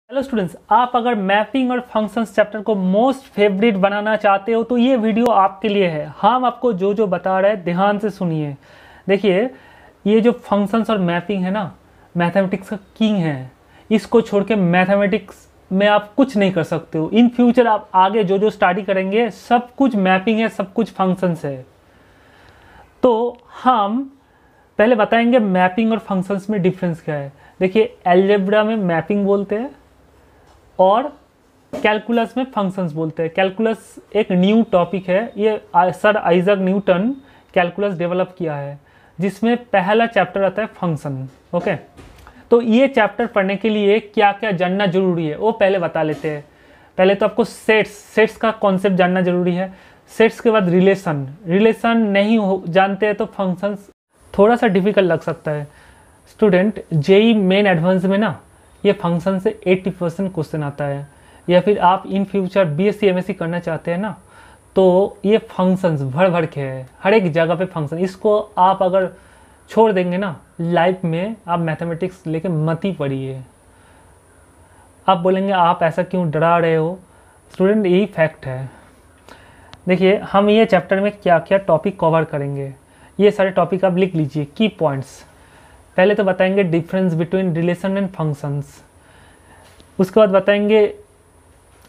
Hello students, आप अगर mapping और फंक्शंस चैप्टर को मोस्ट फेवरेट बनाना चाहते हो तो ये वीडियो आपके लिए है। हम आपको जो जो बता रहे हैं ध्यान से सुनिए। देखिए, ये जो फंक्शंस और मैपिंग है ना, मैथमेटिक्स का किंग है। इसको छोड़ के मैथमेटिक्स में आप कुछ नहीं कर सकते हो। इन फ्यूचर आप आगे जो जो स्टडी करेंगे सब कुछ मैपिंग है, सब कुछ फंक्शंस है। तो हम पहले बताएंगे मैपिंग और फंक्शंस में डिफरेंस क्या है। देखिए, अलजेब्रा में मैपिंग बोलते हैं और कैलकुलस में फंक्शंस बोलते हैं। कैलकुलस एक न्यू टॉपिक है, ये sir Isaac Newton calculus develop किया है, जिसमें पहला चैप्टर आता है फंक्शन। ओके, तो ये चैप्टर पढ़ने के लिए क्या क्या जानना जरूरी है वो पहले बता लेते हैं। पहले तो आपको सेट्स का कॉन्सेप्ट जानना जरूरी है। सेट्स के बाद रिलेशन नहीं जानते हैं तो फंक्शंस थोड़ा सा डिफिकल्ट लग सकता है। स्टूडेंट, जेई मेन एडवांस में ना ये फंक्शन से 80% क्वेश्चन आता है, या फिर आप इन फ्यूचर बीएससी एमएससी करना चाहते हैं ना, तो ये फंक्शंस भर भर के है, हर एक जगह पे फंक्शन। इसको आप अगर छोड़ देंगे ना, लाइफ में आप मैथमेटिक्स लेके मत ही पढ़िए। आप बोलेंगे आप ऐसा क्यों डरा रहे हो? स्टूडेंट, यही फैक्ट है। देखिए, हम ये चैप्टर में क्या क्या टॉपिक कवर करेंगे, ये सारे टॉपिक आप लिख लीजिए, की पॉइंट्स। पहले तो बताएंगे difference between relation and functions, उसके बाद बताएंगे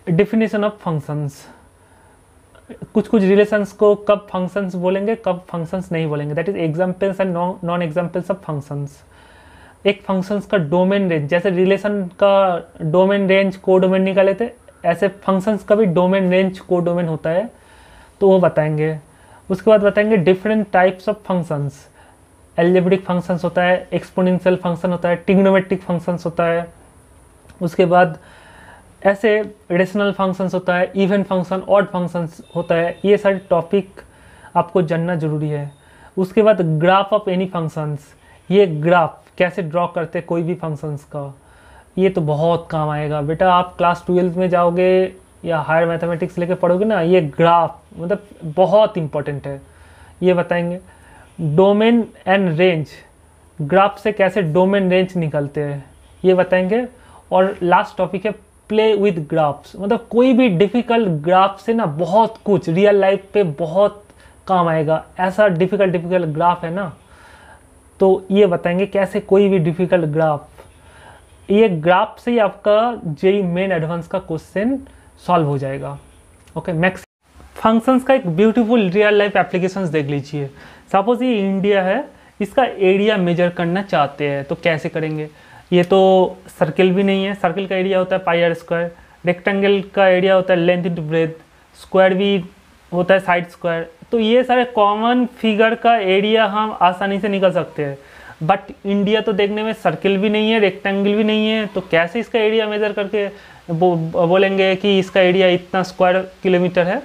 डिफिनेशन ऑफ फंक्शंस। कुछ रिलेशंस को कब फंक्शंस बोलेंगे, कब फंक्शंस नहीं बोलेंगे, that is examples and non examples of functions. एक फंक्शंस का डोमेन रेंज, जैसे रिलेशन का डोमेन रेंज को डोमेन निकाले थे, ऐसे फंक्शंस का भी डोमेन रेंज को डोमेन होता है, तो वो बताएंगे। उसके बाद बताएंगे different types of functions. Algebraic functions होता है, एक्सपोनेंशियल फंक्शन होता है, ट्रिग्नोमेट्रिक फंक्शंस होता है। उसके बाद ऐसे रेशनल फंक्शंस होता है, इवन फंक्शन, ऑड फंक्शंस होता है। ये सारे टॉपिक आपको जानना जरूरी है। उसके बाद ग्राफ ऑफ एनी फंक्शंस, ये ग्राफ कैसे ड्रॉ करते हैं कोई भी फंक्शंस का, ये तो बहुत काम आएगा बेटा। आप क्लास 12 में जाओगे या हायर मैथमेटिक्स लेके पढ़ोगे ना, ये ग्राफ मतलब बहुत इंपॉर्टेंट है, ये बताएंगे। डोमेन एंड रेंज, ग्राफ से कैसे डोमेन रेंज निकलते हैं ये बताएंगे। और लास्ट टॉपिक है प्ले विद ग्राफ्स, मतलब कोई भी डिफ़िकल्ट ग्राफ से ना बहुत कुछ रियल लाइफ पे बहुत काम आएगा। ऐसा डिफ़िकल्ट ग्राफ है ना, तो ये बताएंगे कैसे कोई भी डिफ़िकल्ट ग्राफ, ये ग्राफ से ही आपका जेई मेन एडवांस का क्वेश्चन सॉल्व हो जाएगा। ओके, मैक्स फंक्शंस का एक ब्यूटीफुल रियल लाइफ एप्लीकेशंस देख लीजिए। सपोज ये इंडिया है, इसका एरिया मेजर करना चाहते हैं तो कैसे करेंगे। ये तो सर्किल भी नहीं है, सर्किल का एरिया होता है पाई आर स्क्वायर, रेक्टेंगल का एरिया होता है लेंथ इंटू ब्रेथ, स्क्वायर भी होता है साइड स्क्वायर। तो ये सारे कॉमन फिगर का एरिया हम आसानी से निकल सकते हैं। बट इंडिया तो देखने में सर्किल भी नहीं है, रेक्टेंगल भी नहीं है, तो कैसे इसका एरिया मेजर करके बोलेंगे कि इसका एरिया इतना स्क्वायर किलोमीटर है,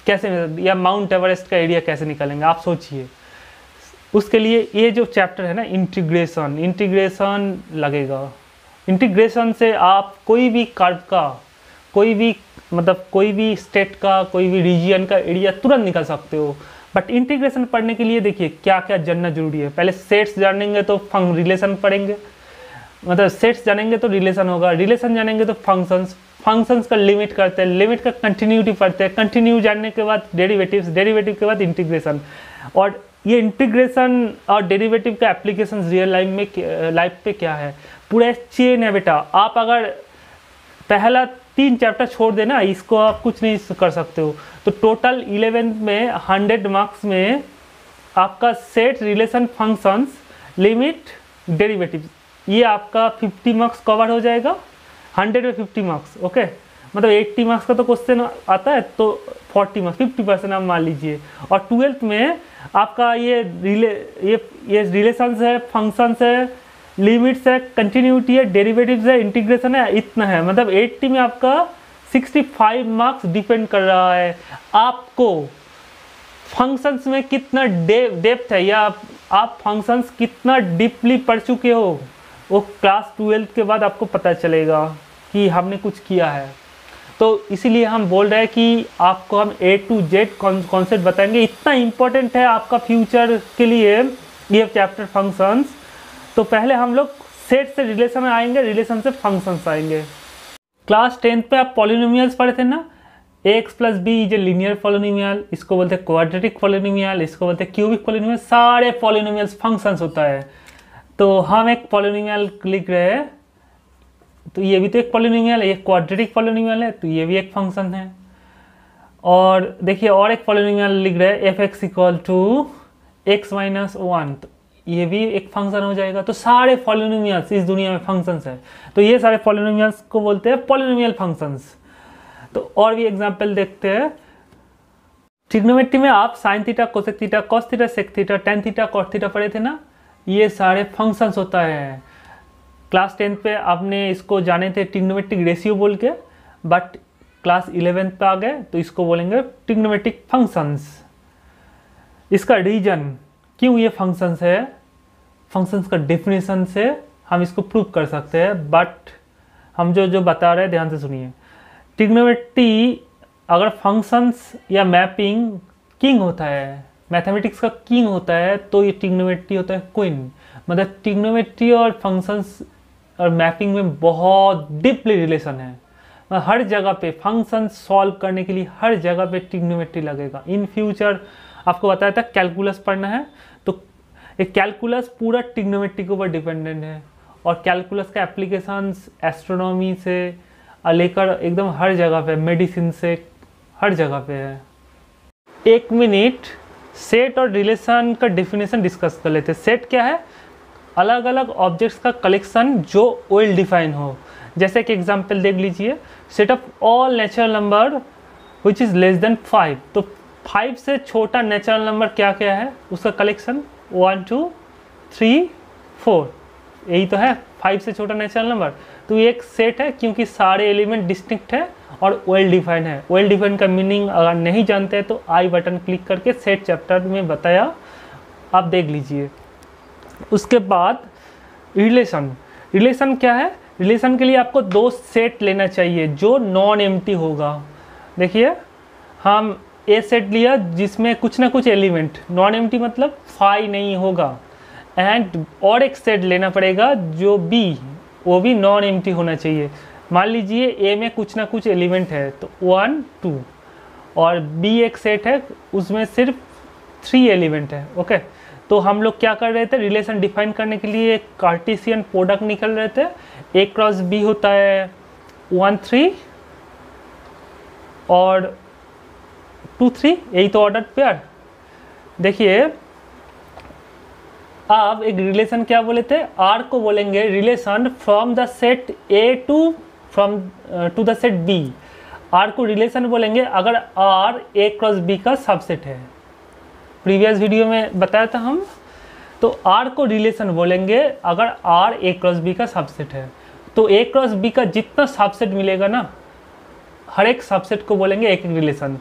कैसे? या माउंट एवरेस्ट का एरिया कैसे निकालेंगे, आप सोचिए। उसके लिए ये जो चैप्टर है ना, इंटीग्रेशन लगेगा। इंटीग्रेशन से आप कोई भी कर्व का, कोई भी मतलब कोई भी स्टेट का, कोई भी रीजियन का एरिया तुरंत निकाल सकते हो। बट इंटीग्रेशन पढ़ने के लिए देखिए क्या क्या जानना जरूरी है। पहले सेट्स जानेंगे तो रिलेशन पढ़ेंगे, मतलब सेट्स जानेंगे तो रिलेशन होगा, रिलेशन जानेंगे तो फंक्शंस का लिमिट करते हैं, लिमिट का कंटिन्यूटी पढ़ते हैं, कंटिन्यू जानने के बाद डेरिवेटिव्स, डेरिवेटिव के बाद इंटीग्रेशन। और ये इंटीग्रेशन और डेरिवेटिव का एप्लीकेशन रियल लाइफ पे क्या है, पूरा चेन है बेटा। आप अगर पहला 3 चैप्टर छोड़ देना, इसको आप कुछ नहीं कर सकते हो। तो टोटल 11 में 100 मार्क्स में आपका set, relation, functions, limit, derivative, ये आपका 50 मार्क्स कवर हो जाएगा। 100 में 50 मार्क्स, ओके, मतलब 80 मार्क्स का तो क्वेश्चन आता है, तो 40 मार्क्स, 50% आप मान लीजिए। और 12th में आपका ये रिलेशंस है, फंक्शंस है, लिमिट्स है, कंटिन्यूटी है, डेरिवेटिव्स है, इंटीग्रेशन है, इतना है। मतलब 80 में आपका 65 मार्क्स डिपेंड कर रहा है आपको फंक्शंस में कितना डेप्थ है, या आप फंक्शंस कितना डीपली पढ़ चुके हो, वो क्लास 12 के बाद आपको पता चलेगा कि हमने कुछ किया है। तो इसीलिए हम बोल रहे हैं कि आपको हम A to Z कॉन्सेप्ट बताएंगे। इतना इम्पोर्टेंट है आपका फ्यूचर के लिए ये चैप्टर फंक्शंस। तो पहले हम लोग सेट से रिलेशन आएंगे, रिलेशन से फंक्शंस आएंगे। क्लास 10th पे आप पॉलिनोमियल्स पढ़े थे ना, X plus B is a linear polynomial, इसको बोलते हैं क्वाड्रेटिक पॉलिनोमियल, इसको बोलते हैं क्यूबिक पॉलिनोमियल, सारे पॉलिनोमियल्स फंक्शंस होता है। तो हम एक पॉलिनोमियल लिख रहे हैं, तो ये भी तो एक पॉलिनोमियल है, ये क्वाड्रेटिक पॉलिनोमियल है, तो ये भी एक फंक्शन है। और देखिए और एक पॉलिनोमियल लिख रहे हैं F X equal to X minus 1, तो ये भी एक फंक्शन हो जाएगा। तो सारे पॉलिनोमियल्स इस दुनिया में फंक्शंस है, तो ये सारे पॉलिनोमियल्स को बोलते हैं पॉलिनोमियल फंक्शंस। तो और भी एग्जांपल देखते हैं। ट्रिग्नोमेट्री में आप sine theta, cosec theta, cos theta, sec theta, tan theta, cot theta पढ़े थे ना, ये सारे फंक्शंस होता है। क्लास 10th पे आपने इसको जाने थे ट्रिग्नोमेट्रिक रेशियो बोल के, बट क्लास 11th पे आ गए तो इसको बोलेंगे ट्रिग्नोमेट्रिक फंक्शंस। इसका रीजन क्यों ये फंक्शंस है, फंक्शंस का डेफिनेशन से हम इसको प्रूव कर सकते हैं, बट हम जो बता रहे हैं ध्यान से सुनिए। ट्रिग्नोमेट्री अगर फंक्शंस या मैपिंग किंग होता है, मैथमेटिक्स का किंग होता है, तो ये ट्रिग्नोमेट्री होता है क्वीन। मतलब ट्रिग्नोमेट्री और फंक्शंस और मैपिंग में बहुत डीपली रिलेशन है। मतलब हर जगह पे फंक्शन सॉल्व करने के लिए हर जगह पे ट्रिग्नोमेट्री लगेगा। इन फ्यूचर आपको बताया था कैलकुलस पढ़ना है, तो एक कैलकुलस पूरा ट्रिग्नोमेट्री के ऊपर डिपेंडेंट है, और कैलकुलस का एप्लीकेशंस एस्ट्रोनॉमी से लेकर एकदम हर जगह पे, मेडिसिन से हर जगह पे है। एक मिनट सेट और रिलेशन का डेफिनेशन डिस्कस कर लेते हैं। सेट क्या है? अलग अलग ऑब्जेक्ट्स का कलेक्शन जो वेल डिफाइन हो। जैसे कि एग्जांपल देख लीजिए, set of all natural number which is less than 5। तो 5 से छोटा नेचुरल नंबर क्या क्या है, उसका कलेक्शन 1 2 3 4, यही तो है 5 से छोटा नेचुरल नंबर। तो ये एक सेट है क्योंकि सारे एलिमेंट डिस्टिंक्ट है और वेल डिफाइंड है। वेल डिफाइंड का मीनिंग अगर नहीं जानते हैं तो आई बटन क्लिक करके सेट चैप्टर में बताया, आप देख लीजिए। उसके बाद रिलेशन। रिलेशन क्या है? रिलेशन के लिए आपको दो सेट लेना चाहिए जो नॉन एम्प्टी होगा। देखिए हम ए सेट लिया जिसमें कुछ ना कुछ एलिमेंट, नॉन एम्प्टी मतलब 5 नहीं होगा, एंड और एक सेट लेना पड़ेगा जो बी, वो भी नॉन एम्प्टी होना चाहिए। मान लीजिए ए में कुछ ना कुछ एलिमेंट है तो 1 2, और बी एक सेट है उसमें सिर्फ 3 एलिमेंट है। ओके, तो हम लोग क्या कर रहे थे, रिलेशन डिफाइन करने के लिए कार्टेशियन प्रोडक्ट निकल रहे थे। ए क्रॉस बी होता है 1 3 और 2 3, यही तो ऑर्डर पेयर। देखिए अब एक रिलेशन क्या बोले थे, आर को बोलेंगे relation from the set A to the set B. R को रिलेशन बोलेंगे अगर आर ए क्रॉस बी का सबसेट है। प्रीवियस वीडियो में बताया था हम। तो आर को रिलेशन बोलेंगे अगर आर ए क्रॉस बी का सबसेट है। तो ए क्रॉस बी का जितना सबसेट मिलेगा ना, हर एक सबसेट को बोलेंगे एक एक रिलेशन।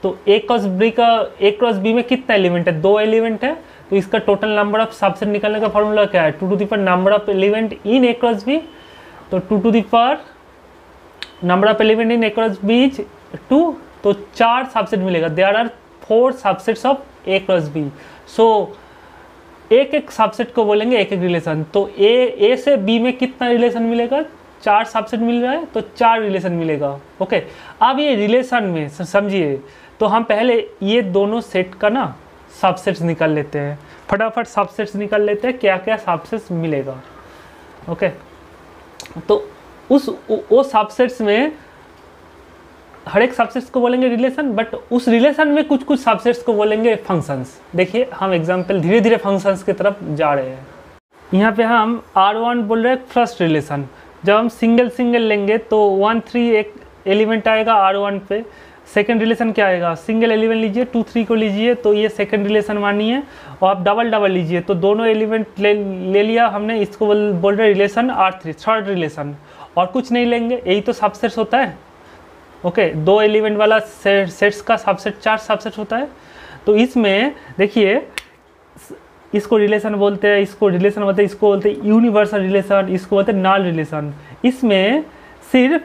तो ए क्रॉस बी में कितना एलिमेंट है? 2 एलिमेंट है, तो इसका टोटल नंबर ऑफ सबसेट निकालने का फॉर्मूला क्या है? 2 to the power number of element in A cross B. तो 2 to the power number of element in A cross B is 2, तो 4 सबसेट मिलेगा। There are 4 subsets of A cross B. So एक एक subset को बोलेंगे एक एक relation. तो ए से बी में कितना रिलेशन मिलेगा? 4 सबसेट मिल रहा है तो 4 रिलेशन मिलेगा। ओके, अब ये रिलेशन में समझिए, तो हम पहले ये दोनों सेट का ना सबसेट्स निकाल लेते हैं। फटाफट सबसेट्स निकाल लेते हैं, क्या क्या सबसेट्स मिलेगा। ओके, तो वो सबसेट्स में हर एक सबसेट्स को बोलेंगे रिलेशन, बट उस रिलेशन में कुछ कुछ सबसेट्स को बोलेंगे फंक्शंस। देखिए हम एग्जांपल धीरे धीरे फंक्शंस की तरफ जा रहे हैं। यहाँ पे हम R1 बोल रहे हैं फर्स्ट रिलेशन। जब हम सिंगल सिंगल लेंगे तो 1 3 एक एलिमेंट आएगा R1 पे। सेकंड रिलेशन क्या आएगा? सिंगल एलिमेंट लीजिए, 2 3 को लीजिए, तो ये सेकंड रिलेशन मानिए। और आप डबल डबल लीजिए तो दोनों एलिमेंट ले लिया हमने, इसको बोल रहे रिलेशन R3 थर्ड रिलेशन। और कुछ नहीं लेंगे, यही तो सबसेट्स होता है। ओके, 2 एलिमेंट वाला सेट्स का सबसेट 4 सबसेट होता है। तो इसमें देखिए इसको रिलेशन बोलते हैं, इसको रिलेशन बोलते हैं, इसको बोलते हैं यूनिवर्सल रिलेशन, इसको बोलते हैं नल रिलेशन। इसमें सिर्फ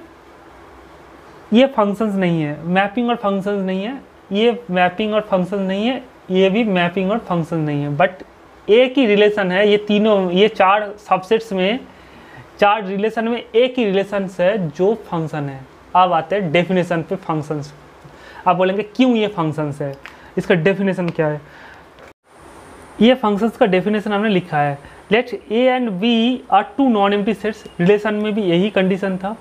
ये फंक्शंस नहीं है, मैपिंग और फंक्शंस नहीं है, ये मैपिंग और फंक्शंस नहीं है, ये भी मैपिंग और फंक्शंस नहीं है, बट एक ही रिलेशन है। ये तीनों, ये 4 सबसेट्स में चार रिलेशन में एक ही रिलेशन है जो फंक्शन है। अब आते हैं डेफिनेशन पे फंक्शंस। आप बोलेंगे क्यों ये फंक्शंस है, इसका डेफिनेशन क्या है। ये फंक्शंस का डेफिनेशन हमने लिखा है, let A and B are two non empty sets. Relation में भी यही कंडीशन था।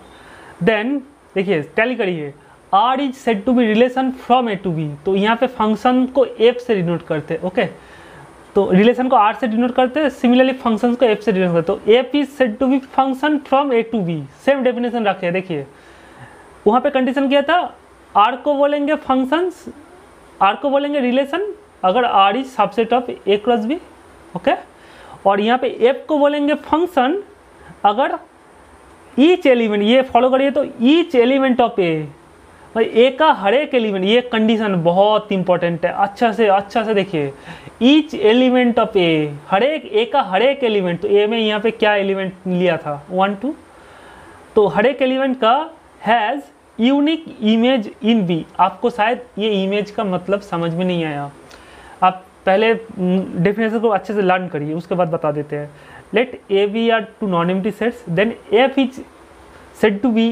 देन देखिए टैली करिए, R is said to be relation from A to B. तो यहाँ पे फंक्शन को एफ से डिनोट करते हैं। ओके, तो रिलेशन को आर से डिनोट करते हैं, सिमिलरली फंक्शन को एफ से डिनोट करते हैं। तो F is said to be function from A to B, same definition रखे। देखिए वहाँ पे कंडीशन किया था, आर को बोलेंगे फंक्शंस, आर को बोलेंगे रिलेशन अगर R is subset of A cross B. Okay, और यहाँ पे एफ को बोलेंगे फंक्शन अगर ईच एलिमेंट, ये फॉलो करिए, तो ईच एलिमेंट ऑफ ए, भाई ए का हर एक एलिमेंट, ये कंडीशन बहुत इंपॉर्टेंट है, अच्छा से देखिए। ईच एलिमेंट ऑफ ए, हर एक ए का हर एक एलिमेंट, तो ए में यहाँ पे क्या एलिमेंट लिया था 1 2, तो हर एक एलिमेंट का has unique image in B. आपको शायद ये इमेज का मतलब समझ में नहीं आया, आप पहले डेफिनेशन को अच्छे से लर्न करिए, उसके बाद बता देते हैं। Let A B are two non empty sets, then F is said to be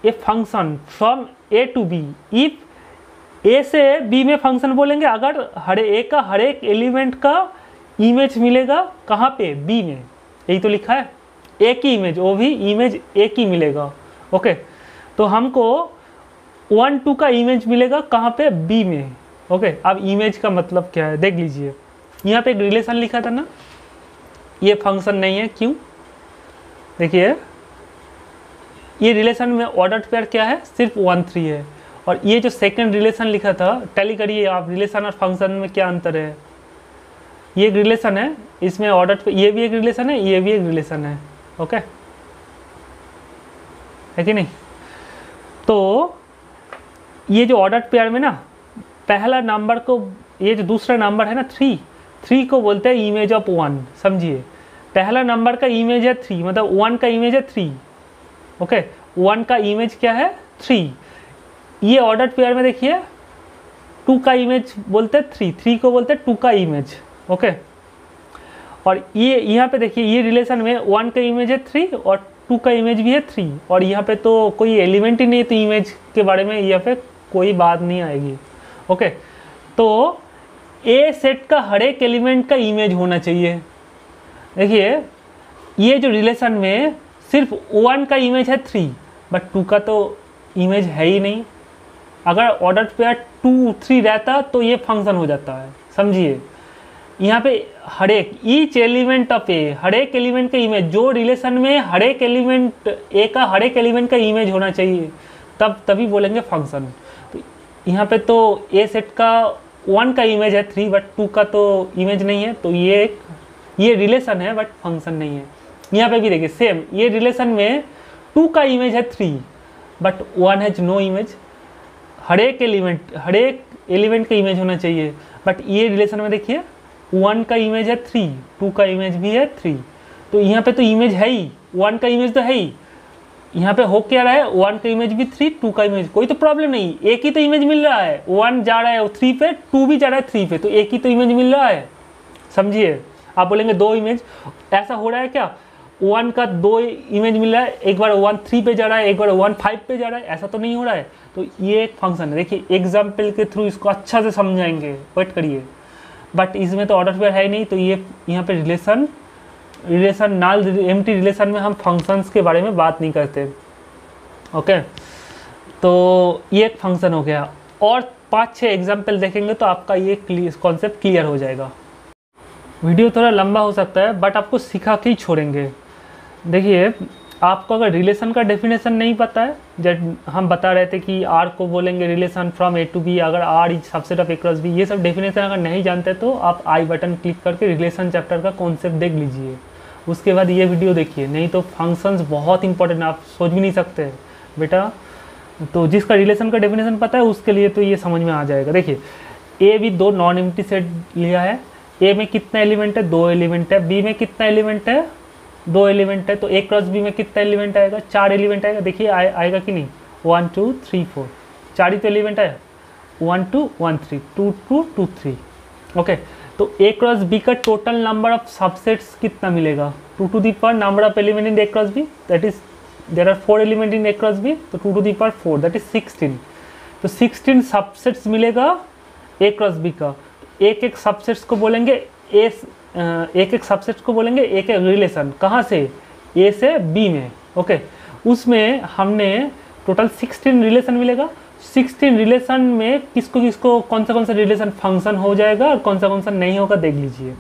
a function from A to B if A से बी में फंक्शन बोलेंगे अगर हर ए का हर एक एलिमेंट का इमेज मिलेगा कहाँ पे, बी में। यही तो लिखा है, एक ही इमेज, वो भी इमेज एक ही मिलेगा। ओके, तो हमको 1 2 का इमेज मिलेगा कहाँ पे, बी में। ओके, अब इमेज का मतलब क्या है देख लीजिए। यहाँ पे एक रिलेशन लिखा था ना, ये फंक्शन नहीं है, क्यों? देखिए ये रिलेशन में ऑर्डर पेयर क्या है, सिर्फ 1 3 है। और ये जो सेकंड रिलेशन लिखा था, टैली करिए आप, रिलेशन और फंक्शन में क्या अंतर है। ये एक रिलेशन है, इसमें ऑर्डर पे, ये भी एक रिलेशन है, ये भी एक रिलेशन है। ओके, है कि नहीं? तो ये जो ऑर्डर पेयर में ना पहला नंबर को, ये जो दूसरा नंबर है ना 3 को बोलते हैं इमेज ऑफ 1। समझिए, पहला नंबर का इमेज है 3, मतलब 1 का इमेज है 3। ओके, 1 का इमेज क्या है 3। ये ऑर्डर पेयर में देखिए 2 का इमेज बोलते हैं 3 को बोलते हैं 2 का इमेज। ओके, और ये यहाँ पे देखिए ये रिलेशन में 1 का इमेज है 3 और 2 का इमेज भी है 3, और यहाँ पे तो कोई एलिमेंट ही नहीं है, तो इमेज के बारे में यहाँ पे कोई बात नहीं आएगी। ओके, तो ए सेट का हर एक एलिमेंट का इमेज होना चाहिए। देखिए ये जो रिलेशन में सिर्फ 1 का इमेज है 3, बट 2 का तो इमेज है ही नहीं। अगर ऑर्डर पेयर 2 3 रहता तो ये फंक्शन हो जाता है। समझिए, यहाँ पे हर एक ईच एलिमेंट ऑफ ए, हर एक एलिमेंट का इमेज, जो रिलेशन में हर एक एलिमेंट ए का हर एक एलिमेंट का इमेज होना चाहिए, तभी बोलेंगे फंक्शन। तो यहाँ पे तो ए सेट का 1 का इमेज है 3, बट 2 का तो इमेज नहीं है, तो ये रिलेशन है बट फंक्शन नहीं है। यहाँ पे भी देखिए सेम, ये रिलेशन में 2 का इमेज है 3 बट 1 हैज नो इमेज। हर एक एलिमेंट का इमेज होना चाहिए, बट ये रिलेशन में देखिए 1 का इमेज है 3, 2 का इमेज भी है 3, तो यहाँ पे तो इमेज है ही, 1 का इमेज तो है ही। यहाँ पे हो क्या रहा है, 1 का इमेज भी 3, 2 का इमेज, कोई तो प्रॉब्लम नहीं, एक ही तो इमेज मिल रहा है। 1 जा रहा है 3 पे, 2 भी जा रहा है 3 पे, तो एक ही तो इमेज मिल रहा है। समझिए, आप बोलेंगे 2 इमेज, ऐसा हो रहा है क्या? 1 का 2 इमेज मिल रहा है, एक बार 1 3 पे जा रहा है, एक बार 1 5 पे जा रहा है, ऐसा तो नहीं हो रहा है। तो ये एक फंक्शन है। देखिए एग्जाम्पल के थ्रू इसको अच्छा से समझाएंगे, वेट करिए। बट इसमें तो ऑर्डर पेयर है ही नहीं, तो ये यहाँ पे रिलेशन नाल एम्प्टी रिलेशन में हम फंक्शंस के बारे में बात नहीं करते। ओके, तो ये एक फंक्शन हो गया, और 5-6 एग्जाम्पल देखेंगे तो आपका ये कॉन्सेप्ट क्लियर हो जाएगा। वीडियो थोड़ा लंबा हो सकता है, बट आपको सिखा के ही छोड़ेंगे। देखिए, आपको अगर रिलेशन का डेफिनेशन नहीं पता है, जब हम बता रहे थे कि आर को बोलेंगे relation from A to B, अगर R is subset of A cross B, ये सब डेफिनेशन अगर नहीं जानते तो आप आई बटन क्लिक करके रिलेशन चैप्टर का कॉन्सेप्ट देख लीजिए, उसके बाद ये वीडियो देखिए। नहीं तो फंक्शंस बहुत इंपॉर्टेंट, आप सोच भी नहीं सकते बेटा। तो जिसका रिलेशन का डेफिनेशन पता है उसके लिए तो ये समझ में आ जाएगा। देखिए, ए भी 2 नॉन एम्प्टी सेट लिया है। ए में कितना एलिमेंट है, 2 एलिमेंट है। बी में कितना एलिमेंट है, 2 एलिमेंट है। तो ए क्रॉस बी में कितना एलिमेंट आएगा, 4 एलिमेंट आएगा। देखिए आएगा कि नहीं, 1 2 3 4, 4 ही तो एलिमेंट आया, 1 2 1 3 2 2 2 3। ओके, तो ए क्रॉस बी का टोटल नंबर ऑफ सबसेट्स कितना मिलेगा, 2 to the power number of element in A cross B, that is there are 4 element in A cross B, तो 2 to the power 4 that is 16। तो 16 subsets मिलेगा ए cross B का। एक एक subsets को बोलेंगे एक एक सबसेट्स को बोलेंगे एक एक रिलेशन, कहाँ से, ए से बी में। ओके, उसमें हमने टोटल 16 रिलेशन मिलेगा। 16 रिलेशन में किसको किसको कौन सा रिलेशन फंक्शन हो जाएगा और कौन सा नहीं होगा देख लीजिए।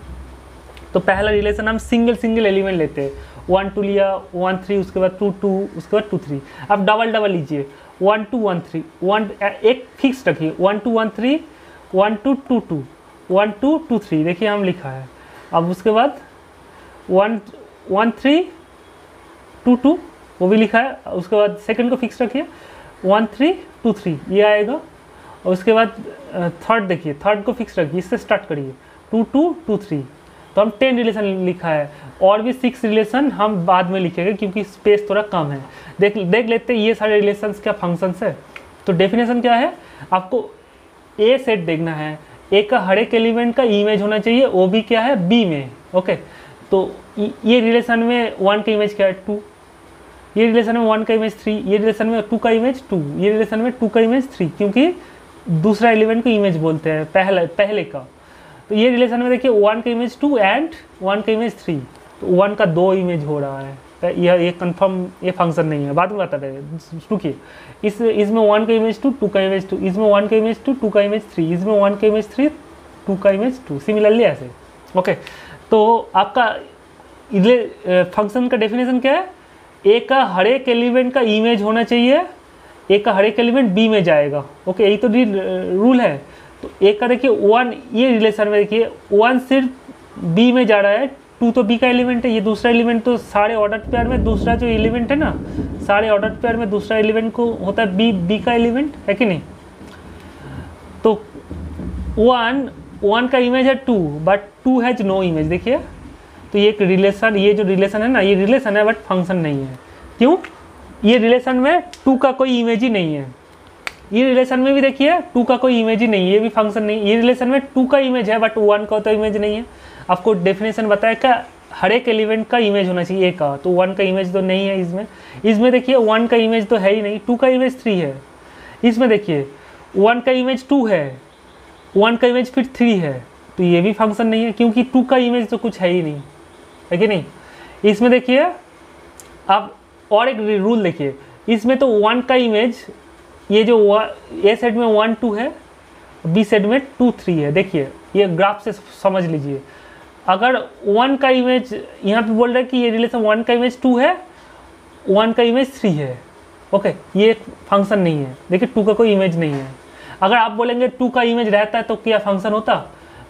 तो पहला रिलेशन हम सिंगल एलिमेंट लेते हैं, 1 2 लिया, 1 3, उसके बाद 2 2, उसके बाद 2 3। अब डबल लीजिए, 1 2 1 3, 1 एक फिक्स रखिए, 1 2 1 3, 1 2 2 2, 1 2 2 3, देखिए हम लिखा है। अब उसके बाद 1 1 3 2 2 वो भी लिखा है। उसके बाद सेकंड को फिक्स रखिए, 1 3 2 3 ये आएगा। और उसके बाद थर्ड देखिए, थर्ड को फिक्स रखिए, इससे स्टार्ट करिए, 2 2 2 3। तो हम 10 रिलेशन लिखा है, और भी 6 रिलेशन हम बाद में लिखेंगे क्योंकि स्पेस थोड़ा कम है। देख लेते हैं ये सारे रिलेशंस क्या फंक्शंस है। तो डेफिनेशन क्या है, आपको ए सेट देखना है, ए का हर एक एलिमेंट का इमेज होना चाहिए, वो भी क्या है बी में। ओके, तो ये रिलेशन में 1 का इमेज क्या है 2, ये रिलेशन में 1 का इमेज 3, ये रिलेशन में 2 का इमेज 2, ये रिलेशन में 2 का इमेज 3, क्योंकि दूसरा एलिमेंट को इमेज बोलते हैं पहले का। तो ये रिलेशन में देखिए 1 का इमेज 2 एंड 1 का इमेज 3, तो 1 का 2 इमेज हो रहा है। ये कंफर्म ये फंक्शन नहीं है, बाद में बता रहे। रुकिए, इसमें 1 का इमेज 2 2 का इमेज 2, इसमें 1 का इमेज 2 2 का इमेज 3, इसमें 1 का इमेज 3 2 का इमेज 2, सिमिलरली ऐसे। ओके, तो आपका फंक्शन का डेफिनेशन क्या है, ए का हर एक एलिमेंट का इमेज होना चाहिए, ए का हर एक एलिमेंट बी में जाएगा। ओके, यही तो रूल है। तो ए का देखिए 1, ये रिलेशन में देखिए 1 सिर्फ बी में जा रहा है, 2 तो बी का एलिमेंट है, ये दूसरा एलिमेंट तो सारे ऑर्डर पेयर में दूसरा जो एलिमेंट है ना, सारे ऑर्डर पेयर में दूसरा एलिमेंट को होता है बी का एलिमेंट, है कि नहीं। तो 1 का इमेज है 2 बट 2 हैज नो इमेज, देखिए। तो ये एक रिलेशन, ये जो रिलेशन है ना, ये रिलेशन है बट फंक्शन नहीं है। क्यों, ये रिलेशन में 2 का कोई इमेज ही नहीं है। ये रिलेशन में भी देखिए 2 का कोई इमेज ही नहीं है, ये भी फंक्शन नहीं। ये रिलेशन में 2 का इमेज है बट 1 का तो इमेज नहीं है। आपको डेफिनेशन बताया क्या, हर एक एलिमेंट का इमेज होना चाहिए ए का, तो 1 का इमेज तो नहीं है इसमें देखिए 1 का इमेज तो है ही नहीं, 2 का इमेज 3 है। इसमें देखिए 1 का इमेज 2 है, 1 का इमेज फिर 3 है, तो ये भी फंक्शन नहीं है क्योंकि 2 का इमेज तो कुछ है ही नहीं, है कि नहीं। इसमें देखिए आप और एक रूल देखिए, इसमें तो 1 का इमेज, ये जो ए सेट में 1 2 है, बी सेट में 2 3 है। देखिए ये ग्राफ से समझ लीजिए, अगर 1 का इमेज यहाँ पे बोल रहा है कि ये रिलेशन 1 का इमेज 2 है, 1 का इमेज 3 है। ओके, ये फंक्शन नहीं है। देखिए 2 का कोई इमेज नहीं है। अगर आप बोलेंगे 2 का इमेज रहता है तो क्या फंक्शन होता,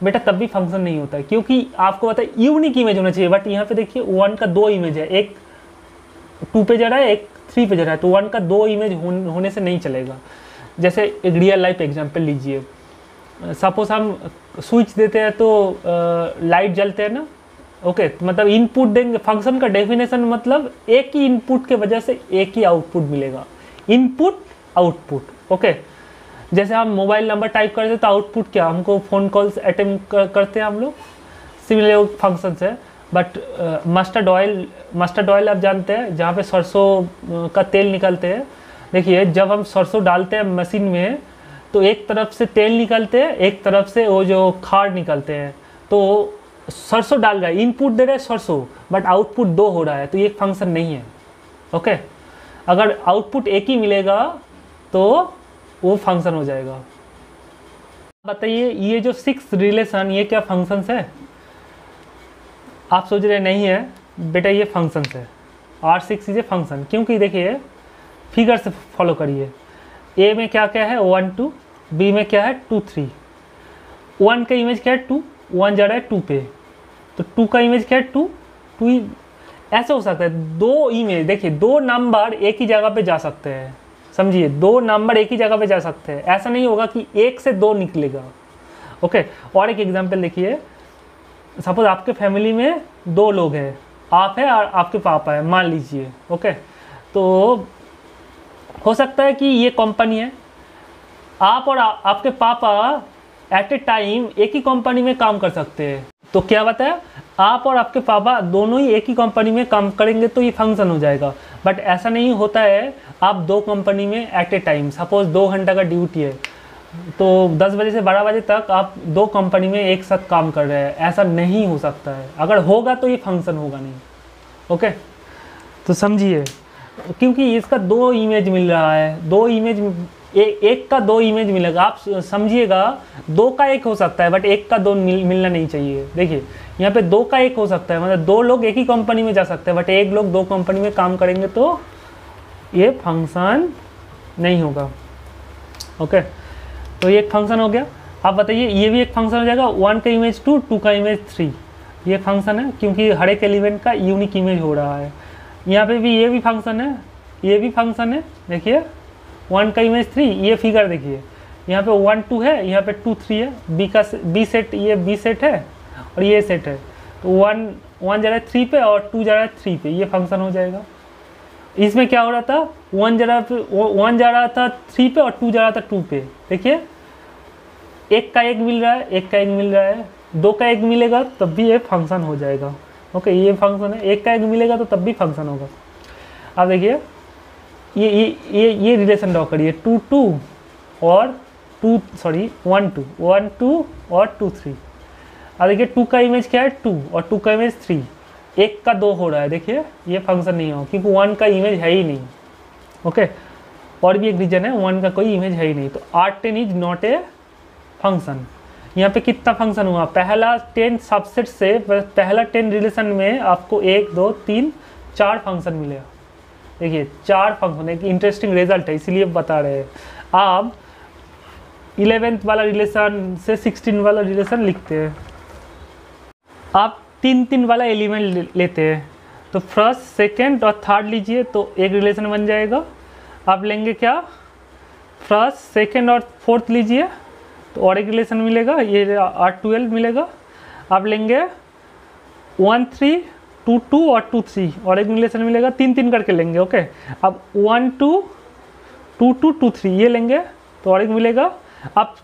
बेटा तब भी फंक्शन नहीं होता है, क्योंकि आपको पता है यूनिक इमेज होना चाहिए। बट यहाँ पे देखिए 1 का 2 इमेज है, एक 2 पे जा रहा है, एक 3 पे जा रहा है, तो 1 का 2 इमेज होने से नहीं चलेगा। जैसे एक रियल लाइफ एग्जांपल लीजिए, सपोज हम स्विच देते हैं तो लाइट जलते हैं ना। ओके, मतलब इनपुट देंगे, फंक्शन का डेफिनेशन मतलब एक ही इनपुट के वजह से एक ही आउटपुट मिलेगा, इनपुट आउटपुट। ओके, जैसे हम मोबाइल नंबर टाइप करते हैं तो आउटपुट क्या, हमको फ़ोन कॉल्स अटेम्प्ट करते हैं हम लोग, सिमिलर फंक्शन है। बट मस्टर्ड ऑयल आप जानते हैं, जहाँ पे सरसों का तेल निकलते हैं। देखिए जब हम सरसों डालते हैं मशीन में तो एक तरफ से तेल निकलते हैं, एक तरफ से वो जो खार निकलते हैं। तो सरसों डाल रहा है, इनपुट दे रहा है सरसों, बट आउटपुट 2 हो रहा है, तो ये फंक्शन नहीं है। ओके, अगर आउटपुट एक ही मिलेगा तो वो फंक्शन हो जाएगा। बताइए ये जो 6 रिलेशन, ये क्या फंक्शंस है। आप सोच रहे नहीं है बेटा, ये फंक्शंस है, R6 इज ए फंक्शन। क्योंकि देखिए फिगर से फॉलो करिए, ए में क्या क्या है 1 2, बी में क्या है 2 3। 1 का इमेज क्या है 2, 1 जा रहा है 2 पे, तो 2 का इमेज क्या है 2 2। ऐसे हो सकता है 2 इमेज, देखिए 2 नंबर एक ही जगह पे जा सकते हैं, समझिए 2 नंबर एक ही जगह पे जा सकते हैं। ऐसा नहीं होगा कि 1 से 2 निकलेगा। ओके, और एक एग्जांपल देखिए, सपोज आपके फैमिली में 2 लोग हैं, आप है और आपके पापा है मान लीजिए। ओके, तो हो सकता है कि ये कंपनी है, आप और आपके पापा एट ए टाइम एक ही कंपनी में काम कर सकते हैं। तो क्या बताया, आप और आपके पापा दोनों ही एक ही कंपनी में काम करेंगे तो ये फंक्शन हो जाएगा। बट ऐसा नहीं होता है, आप दो कंपनी में एट ए टाइम, सपोज 2 घंटा का ड्यूटी है तो 10 बजे से 12 बजे तक आप दो कंपनी में एक साथ काम कर रहे हैं, ऐसा नहीं हो सकता है। अगर होगा तो ये फंक्शन होगा नहीं। ओके, तो समझिए, क्योंकि इसका 2 इमेज मिल रहा है, 2 इमेज, एक का 2 इमेज मिलेगा। आप समझिएगा 2 का 1 हो सकता है बट 1 का 2 मिलना नहीं चाहिए। देखिए यहाँ पे 2 का 1 हो सकता है, मतलब 2 लोग एक ही कंपनी में जा सकते हैं बट 1 लोग 2 कंपनी में काम करेंगे तो ये फंक्शन नहीं होगा। ओके, तो ये एक फंक्शन हो गया। आप बताइए, ये भी एक फंक्शन हो जाएगा। 1 का इमेज 2, 2 का इमेज 3, ये फंक्शन है क्योंकि हर एक एलिमेंट का यूनिक इमेज हो रहा है। यहाँ पे भी ये भी फंक्शन है, ये भी फंक्शन है। देखिए 1 का इमेज 3, ये फिगर देखिए, यहाँ पे 1 2 है, यहाँ पे 2 3 है। बी सेट, ये बी सेट है और ये सेट है, तो 1 जा रहा है 3 पे और 2 जा रहा है 3 पे, ये फंक्शन हो जाएगा। इसमें क्या हो रहा था, 1 जा रहा था 3 पे और 2 जा रहा था 2 पे। देखिए 1 का 1 मिल रहा है, 1 का 1 मिल रहा है, 2 का 1 मिलेगा तब भी ये फंक्शन हो जाएगा। ओके, ये फंक्शन है, 1 का 1 मिलेगा तो तब भी फंक्शन होगा। अब देखिए ये रिलेशन ड्रॉ करिए, 2 2 और 1 2 और 2 3। अब देखिए 2 का इमेज क्या है 2 और 2 का इमेज 3, 1 का 2 हो रहा है। देखिए ये फंक्शन नहीं होगा क्योंकि 1 का इमेज है ही नहीं। ओके, और भी एक रीजन है, 1 का कोई इमेज है ही नहीं, तो R10 is not a function. यहाँ पे कितना फंक्शन हुआ, पहला 10 सबसेट से पहला 10 रिलेशन में आपको 1 2 3 4 फंक्शन मिलेगा। देखिए 4 फंक्शन, एक इंटरेस्टिंग रिजल्ट है इसीलिए बता रहे हैं। आप 11th वाला रिलेशन से 16 वाला रिलेशन लिखते हैं, आप 3 वाला एलिमेंट लेते हैं, तो फर्स्ट सेकेंड और थर्ड लीजिए तो एक रिलेशन बन जाएगा। आप लेंगे क्या, फर्स्ट सेकेंड और फोर्थ लीजिए तो और एक रिलेशन मिलेगा, ये R12 मिलेगा। आप लेंगे 1 3 2 2 और 2 3 और एक रिलेशन मिलेगा, 3 करके लेंगे। ओके, अब 1 2 2 2 2 3 ये लेंगे तो और एक मिलेगा। अब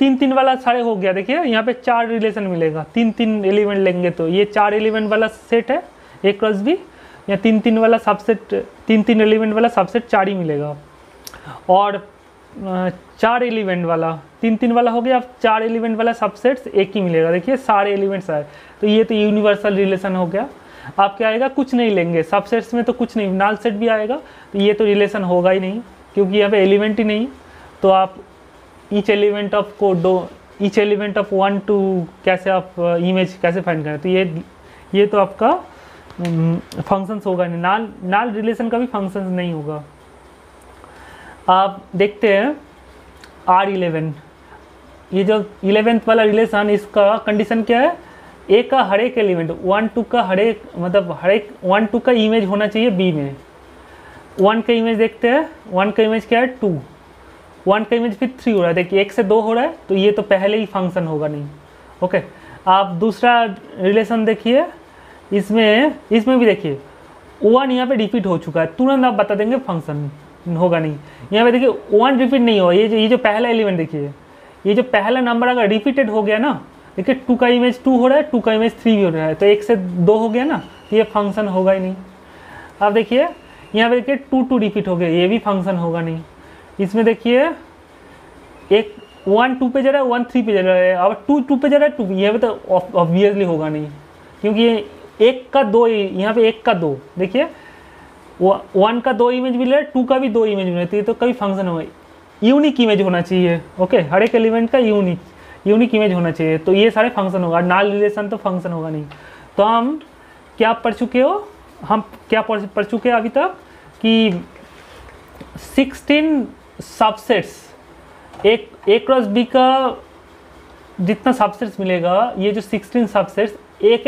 3 वाला सारे हो गया। देखिए यहाँ पे 4 रिलेशन मिलेगा, 3 एलिमेंट लेंगे तो ये 4 एलिमेंट वाला सेट है A क्रॉस B, या 3 वाला सबसेट, 3 एलिमेंट वाला सबसेट 4 ही मिलेगा। और 4 एलिमेंट वाला 3 वाला हो गया, अब 4 एलिमेंट वाला सबसेट्स एक ही मिलेगा। देखिए सारे एलिमेंट्स आए, तो ये तो यूनिवर्सल रिलेशन हो गया। आप क्या आएगा, कुछ नहीं लेंगे, सबसेट्स में तो कुछ नहीं, नल सेट भी आएगा तो ये तो रिलेशन होगा ही नहीं क्योंकि यहाँ पे एलिमेंट ही नहीं। तो आप ईच एलिमेंट ऑफ 1 2 कैसे आप इमेज कैसे फाइंड करें, तो ये तो आपका फंक्शंस होगा नहीं, नाल रिलेशन का भी फंक्शंस नहीं होगा। आप देखते हैं R11, ये जो 11th वाला रिलेशन, इसका कंडीशन क्या है, ए का हर एक एलिमेंट 1 2 का हर एक 1 2 का इमेज होना चाहिए बी में। 1 का इमेज देखते हैं, 1 का इमेज क्या है 2, 1 का इमेज फिर 3 हो रहा है। देखिए 1 से 2 हो रहा है तो ये तो पहले ही फंक्शन होगा नहीं। ओके, आप दूसरा रिलेशन देखिए, इसमें भी देखिए 1 यहाँ पे रिपीट हो चुका है, तुरंत आप बता देंगे फंक्शन होगा नहीं। यहाँ पे देखिए 1 रिपीट नहीं हुआ, ये जो पहला एलिमेंट देखिए, ये जो पहला नंबर अगर रिपीटेड हो गया ना, देखिए 2 का इमेज 2 हो रहा है, 2 का इमेज 3 भी हो रहा है, तो 1 से 2 हो गया ना, तो ये फंक्शन होगा ही नहीं। अब देखिए यहाँ पे देखिए 2 2 रिपीट हो गया, ये भी फंक्शन होगा नहीं। इसमें देखिए एक 1 2 पे जा रहा है, 1 3 पे जा रहा है, अब 2 2 पे जा रहा है 2, ये भी तो ऑब्वियसली होगा नहीं क्योंकि 1 का 2, यहाँ पे 1 का 2, देखिए 1 का 2 इमेज मिल रहा है, 2 का भी 2 इमेज मिल रहा है, तो कभी फंक्शन होगा, यूनिक इमेज होना चाहिए। ओके, हर एक एलिमेंट का यूनिक इमेज होना चाहिए, तो ये सारे फंक्शन होगा, नाल रिलेशन तो फंक्शन होगा नहीं। तो हम क्या पढ़ चुके हो, हम क्या पढ़ चुके हैं अभी तक कि 16 सबसेट्स, एक A क्रॉस B का जितना सबसेट्स मिलेगा, ये जो 16 सबसेट्स एक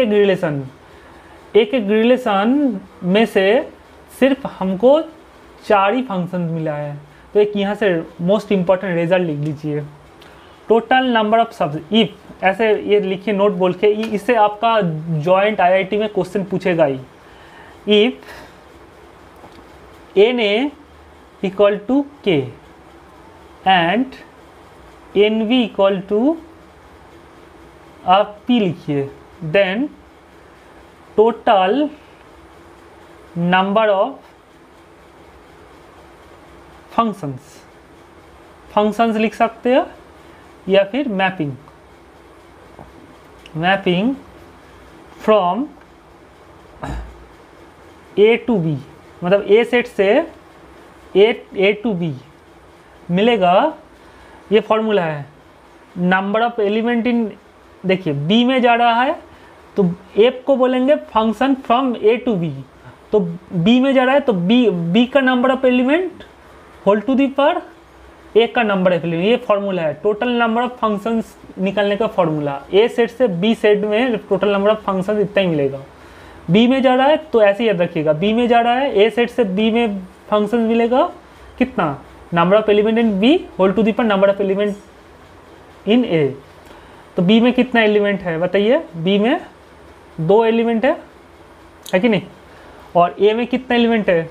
रिलेशन में से सिर्फ हमको 4 ही फंक्शन मिला है। तो एक यहाँ से मोस्ट इंपॉर्टेंट रिजल्ट लिख लीजिए, टोटल नंबर ऑफ सब, इफ ऐसे ये लिखिए नोट बोल के, इससे आपका जॉइंट IIT में क्वेश्चन पूछेगा ही। If NA equal to K and NB equal to आप P लिखिए, then total number of functions लिख सकते हो, या फिर mapping from A to B, मतलब A सेट से A टू B मिलेगा। ये फॉर्मूला है। नंबर ऑफ एलिमेंट इन, देखिए B में जा रहा है तो A को बोलेंगे function from A to B, तो B में जा रहा है तो B का number of element whole to the power A का नंबर ऑफ एलिमेंट। ये फॉर्मूला है टोटल नंबर ऑफ फंक्शंस निकालने का फॉर्मूला। A सेट से B सेट में टोटल नंबर ऑफ फंक्शंस इतना ही मिलेगा। B में जा रहा है तो ऐसे ही याद रखिएगा, B में जा रहा है A सेट से B में फंक्शन मिलेगा कितना, number of element in B whole to the power number of element in A। तो B में कितना एलिमेंट है बताइए, B में 2 एलिमेंट है कि नहीं, और A में कितना एलिमेंट है,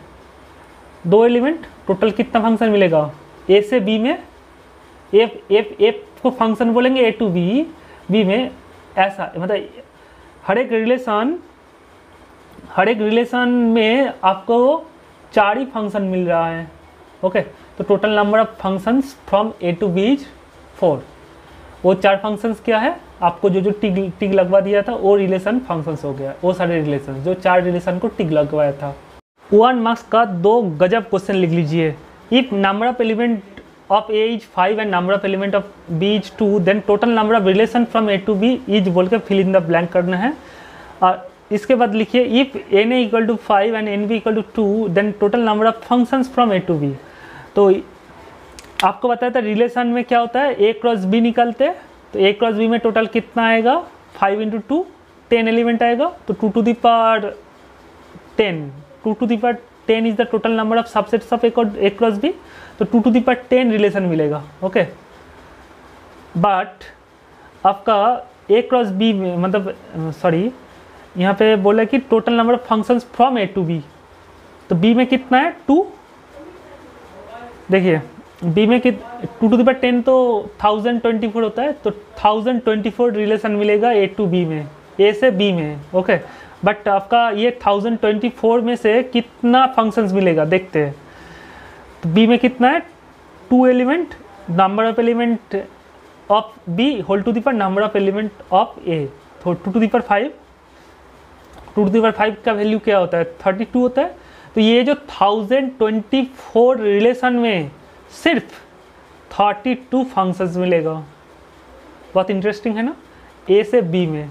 2 एलिमेंट। टोटल कितना फंक्शन मिलेगा A से B में, F को फंक्शन बोलेंगे A टू B, B में ऐसा, मतलब हर एक रिलेशन में आपको 4 ही फंक्शन मिल रहा है। ओके, तो total number of functions from A to B is 4। वो 4 फंक्शंस क्या है, आपको जो टिक लगवा दिया था वो रिलेशन फंक्शंस हो गया, वो सारे रिलेशन जो 4 रिलेशन को टिक लगवाया था। 1 मार्क्स का 2 गजब क्वेश्चन लिख लीजिए। If number of element of A is 5 and number of element of B is 2, then total number of relation from A to B is बोल के फिल इन द ब्लैंक करना है। और इसके बाद लिखिए if n equal to 5 and nb equal to 2, then total number of functions from A to B। तो आपको बताया था रिलेशन में क्या होता है, A क्रॉस B निकलते, तो A क्रॉस B में टोटल कितना आएगा, 5 इंटू 2 10 एलिमेंट आएगा, तो 2 to the power 10 is the total number of subsets of A cross B, तो 2 टू द पावर 10 रिलेशन मिलेगा। ओके, बट आपका A क्रॉस B में, मतलब सॉरी यहाँ पे बोला कि total number of functions from A to B, तो B में कितना है 2। देखिए B में 2 टू द पावर 10 तो 1024 होता है, तो 1024 रिलेशन मिलेगा A टू B में, A से B में। ओके, बट आपका ये 1024 में से कितना फंक्शंस मिलेगा देखते हैं। तो B में कितना है 2 element, number of element of B whole to the power number of element of A, तो 2 to the power 5, 2 to the power 5 का वैल्यू क्या होता है 32 होता है। तो ये जो 1024 रिलेशन में सिर्फ 32 फंक्शंस मिलेगा। बहुत इंटरेस्टिंग है ना, A से B में।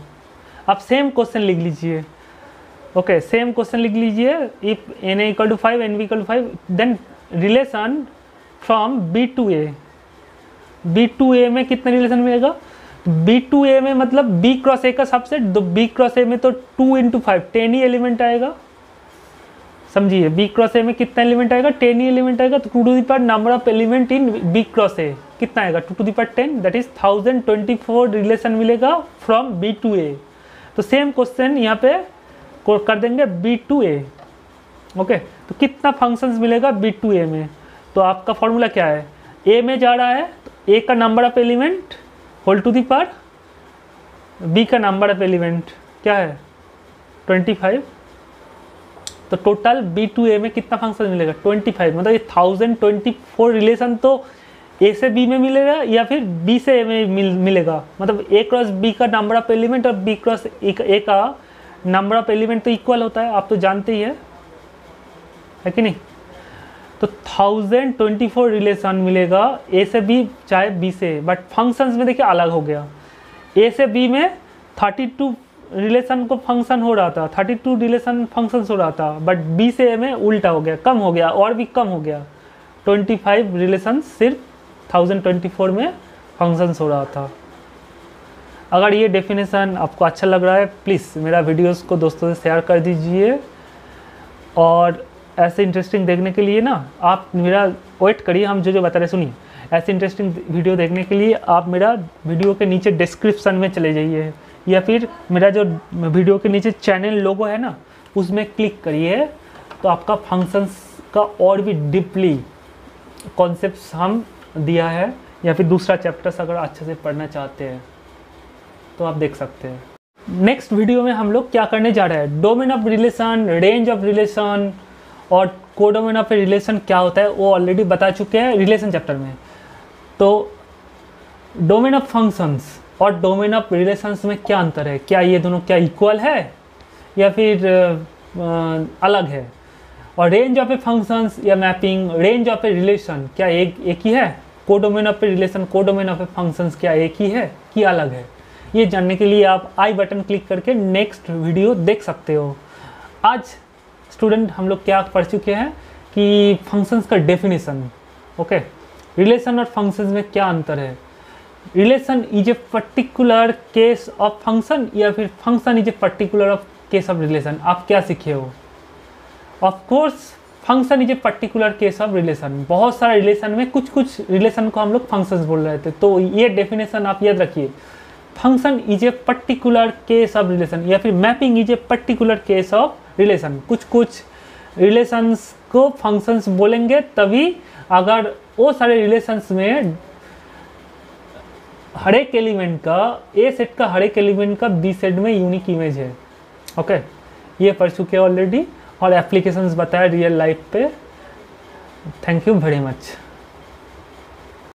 अब सेम क्वेश्चन लिख लीजिए। ओके, सेम क्वेश्चन लिख लीजिए, if n equal to 5 nb equal to 5, then relation from B to A। B to A में कितना रिलेशन मिलेगा, B टू A में मतलब B क्रॉस A का सबसेट, तो B क्रॉस A में तो 2 इंटू 5 10 ही एलिमेंट आएगा। समझिए B क्रॉस A में कितना एलिमेंट आएगा, 10 ही एलिमेंट आएगा, तो 2 to the power number of element in B cross A कितना आएगा 2 to the power 10, that is 1024 relation मिलेगा फ्रॉम B टू A। तो सेम क्वेश्चन यहाँ पे कर देंगे B टू A। ओके, तो कितना फंक्शंस मिलेगा B टू A में, तो आपका फॉर्मूला क्या है, A में जा रहा है तो A का number of element whole to the power B का नंबर ऑफ एलिमेंट क्या है 25, तो टोटल B टू A में कितना फंक्शन मिलेगा 25। मतलब ये 1024 रिलेशन तो A से B में मिलेगा या फिर B से A में मिलेगा। मतलब A क्रॉस B का नंबर ऑफ एलिमेंट और B क्रॉस A का नंबर ऑफ एलिमेंट तो इक्वल होता है, आप तो जानते ही है कि नहीं। तो 1024 रिलेशन मिलेगा A से B चाहे B से, बट फंक्शंस में देखिए अलग हो गया। A से B में 32 रिलेशन को फंक्शन हो रहा था, 32 रिलेशन फंक्शंस हो रहा था, बट B से A में उल्टा हो गया, कम हो गया, और भी कम हो गया। 25 रिलेशन सिर्फ 1024 में फंक्शंस हो रहा था। अगर ये डेफिनेशन आपको अच्छा लग रहा है, प्लीज़ मेरा वीडियोस को दोस्तों से शेयर कर दीजिए, और ऐसे इंटरेस्टिंग देखने के लिए ना आप मेरा वेट करिए, हम जो बता रहे सुनिए। ऐसे इंटरेस्टिंग वीडियो देखने के लिए आप मेरा वीडियो के नीचे डिस्क्रिप्शन में चले जाइए, या फिर मेरा जो वीडियो के नीचे चैनल लोगो है ना उसमें क्लिक करिए, तो आपका फंक्शंस का और भी डीपली कॉन्सेप्ट्स हम दिया है, या फिर दूसरा चैप्टर्स अगर अच्छे से पढ़ना चाहते हैं। तो आप देख सकते हैं। नेक्स्ट वीडियो में हम लोग क्या करने जा रहे हैं, domain of relation, range of relation और कोडोमेन ऑफ रिलेशन क्या होता है वो ऑलरेडी बता चुके हैं रिलेशन चैप्टर में। तो डोमेन ऑफ फंक्शंस और डोमेन ऑफ रिलेशंस में क्या अंतर है, क्या ये दोनों क्या इक्वल है या फिर अलग है, और रेंज ऑफ ए फंक्शंस या mapping, range of a relation क्या एक ही है, codomain of a relation, codomain of A functions क्या एक ही है कि अलग है, ये जानने के लिए आप आई बटन क्लिक करके नेक्स्ट वीडियो देख सकते हो। आज स्टूडेंट हम लोग क्या पढ़ चुके हैं कि फंक्शंस का डेफिनेशन, ओके, रिलेशन और फंक्शंस में क्या अंतर है, relation is a particular case of function या फिर function is a particular of case of relation, आप क्या सीखे हो। Of course function is a particular case of relation, बहुत सारे रिलेशन में कुछ कुछ रिलेशन को हम लोग फंक्शंस बोल रहे थे, तो ये डेफिनेशन आप याद रखिए, function is a particular case of relation या फिर mapping is a particular case of relation. कुछ कुछ रिलेशंस को फंक्शंस बोलेंगे तभी अगर वो सारे रिलेशंस में हर एक एलिमेंट का, ए सेट का हर एक एलिमेंट का बी सेट में यूनिक इमेज है। ओके, ये पढ़ चुके हैं ऑलरेडी और एप्लीकेशंस बताया रियल लाइफ पे। Thank you very much.